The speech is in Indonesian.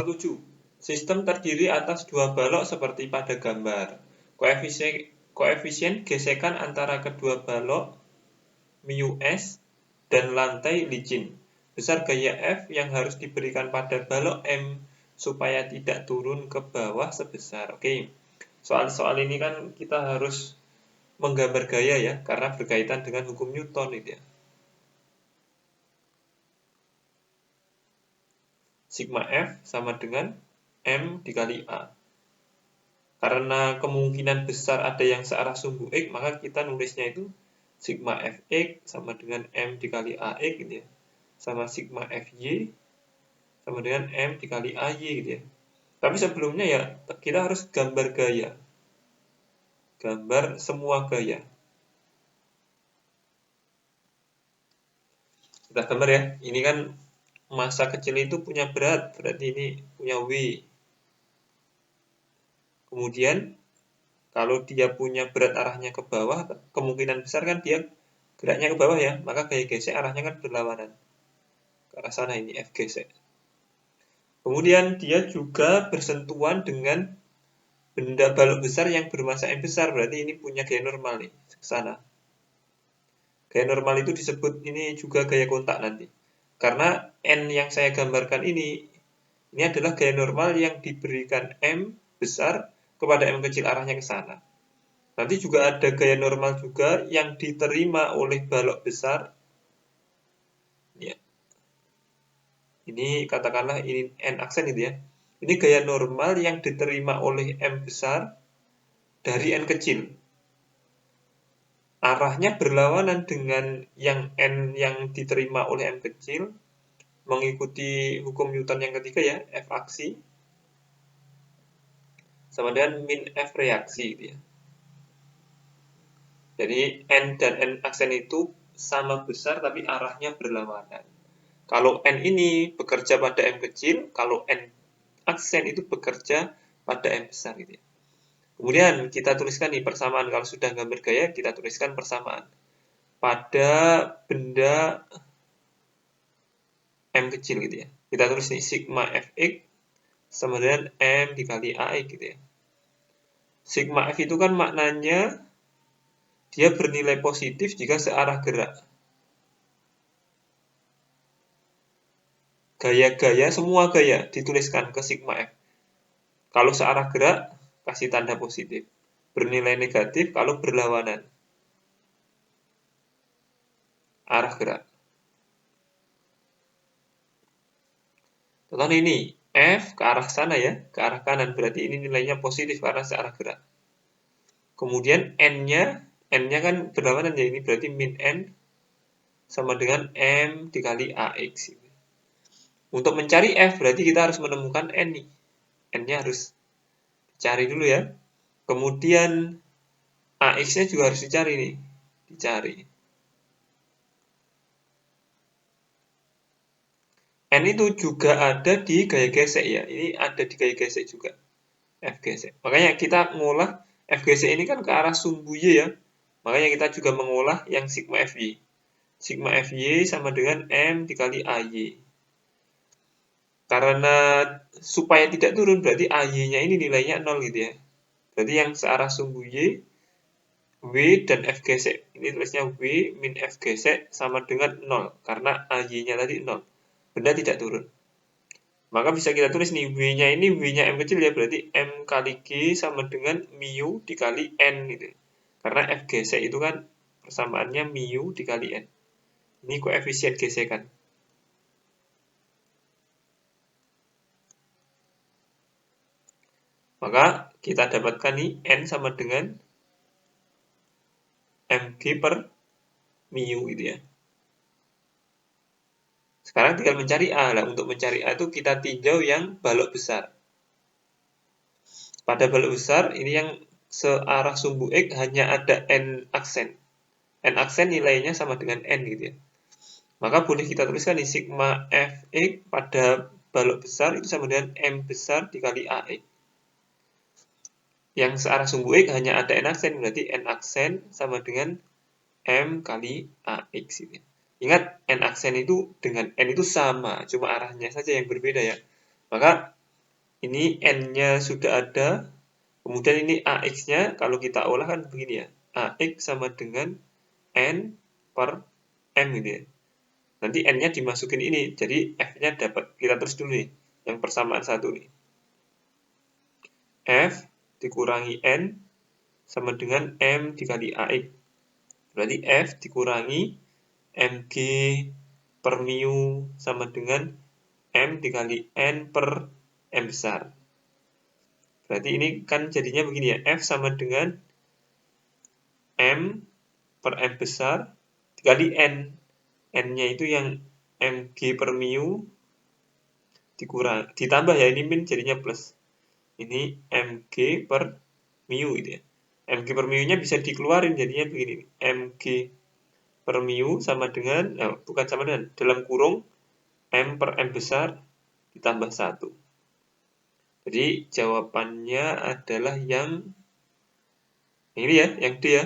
7. Sistem terdiri atas dua balok seperti pada gambar. Koefisien gesekan antara kedua balok μs dan lantai licin. Besar gaya F yang harus diberikan pada balok M supaya tidak turun ke bawah sebesar. Oke. Soal ini kan kita harus menggambar gaya ya, karena berkaitan dengan hukum Newton itu ya. Sigma F sama dengan M dikali A. Karena kemungkinan besar ada yang searah sumbu X, maka kita nulisnya itu sigma Fx sama dengan M dikali AX gitu ya. Sama sigma Fy sama dengan M dikali AY gitu ya. Tapi sebelumnya ya kita harus gambar gaya. Gambar semua gaya. Kita gambar ya. Ini kan massa kecil itu punya berat, berarti ini punya W. Kemudian kalau dia punya berat arahnya ke bawah, kemungkinan besar kan dia geraknya ke bawah ya, maka gaya gesek arahnya kan berlawanan. Ke arah sana ini F gesek. Kemudian dia juga bersentuhan dengan benda balok besar yang bermassa M besar, berarti ini punya gaya normal nih, ke sana. Gaya normal itu disebut ini juga gaya kontak nanti. Karena N yang saya gambarkan ini adalah gaya normal yang diberikan M besar kepada M kecil arahnya ke sana. Nanti juga ada gaya normal juga yang diterima oleh balok besar. Ya. Ini katakanlah ini N aksen itu ya. Ini gaya normal yang diterima oleh M besar dari N kecil. Arahnya berlawanan dengan yang N yang diterima oleh M kecil, mengikuti hukum Newton yang ketiga ya, F aksi sama dengan min F reaksi gitu ya. Jadi N dan N aksen itu sama besar tapi arahnya berlawanan. Kalau N ini bekerja pada M kecil, kalau N aksen itu bekerja pada M besar gitu ya. Kemudian kita tuliskan nih persamaan. Kalau sudah gambar gaya, kita tuliskan persamaan. Pada benda M kecil gitu ya. Kita tulis nih sigma Fx sama dengan M dikali AX gitu ya. Sigma F itu kan maknanya dia bernilai positif jika searah gerak. Gaya-gaya, semua gaya dituliskan ke sigma F. Kalau searah gerak, kasih tanda positif. Bernilai negatif kalau berlawanan arah gerak. Contoh ini, F ke arah sana ya, ke arah kanan. Berarti ini nilainya positif karena searah gerak. Kemudian N-nya kan berlawanan ya, ini berarti min N sama dengan M dikali AX. Untuk mencari F berarti kita harus menemukan N nih. N-nya harus dicari dulu ya. Kemudian AX-nya juga harus dicari nih. Dicari. N itu juga ada di gaya gesek ya. Ini ada di gaya gesek juga. F gesek. Makanya kita mengolah F gesek ini kan ke arah sumbu Y ya. Makanya kita juga mengolah yang sigma Fy. Sigma Fy sama dengan M dikali AY. Karena supaya tidak turun berarti AY-nya ini nilainya 0 gitu ya. Berarti yang searah sumbu Y, W dan F gesek. Ini tulisnya W min F gesek sama dengan 0. Karena AY-nya tadi 0. Benda tidak turun. Maka bisa kita tulis nih, W-nya ini W-nya M kecil ya. Berarti M kali G sama dengan mu dikali N gitu. Karena F gesek itu kan persamaannya mu dikali N. Ini koefisien gesekan. Maka kita dapatkan nih N sama dengan mg per mu gitu ya. Sekarang tinggal mencari A. Nah, untuk mencari A itu kita tinjau yang balok besar. Pada balok besar ini yang searah sumbu X hanya ada N aksen. N aksen nilainya sama dengan N gitu ya. Maka boleh kita tuliskan di sigma Fx pada balok besar itu sama dengan M besar dikali AX. Yang searah sumbu X hanya ada N aksen, berarti N aksen sama dengan M kali AX. Ingat, N aksen itu dengan N itu sama, cuma arahnya saja yang berbeda ya. Maka ini n-nya sudah ada, kemudian ini AX-nya kalau kita olah kan begini ya, AX sama dengan N per M gitu ya. Nanti N-nya dimasukin ini, jadi F-nya dapat, kita terus dulu nih, yang persamaan satu nih. F dikurangi N sama dengan M dikali AX. Berarti F dikurangi MG per mu sama dengan M dikali N per M besar. Berarti ini kan jadinya begini ya, F sama dengan M per M besar dikali N. N-nya itu yang Mg per mu ditambah ya, ini min jadinya plus. Ini Mg per mu gitu ya. Mg per mu-nya bisa dikeluarin jadinya begini. Mg per mu sama dengan, bukan sama dengan, dalam kurung M per M besar ditambah 1. Jadi jawabannya adalah yang ini ya, yang D ya.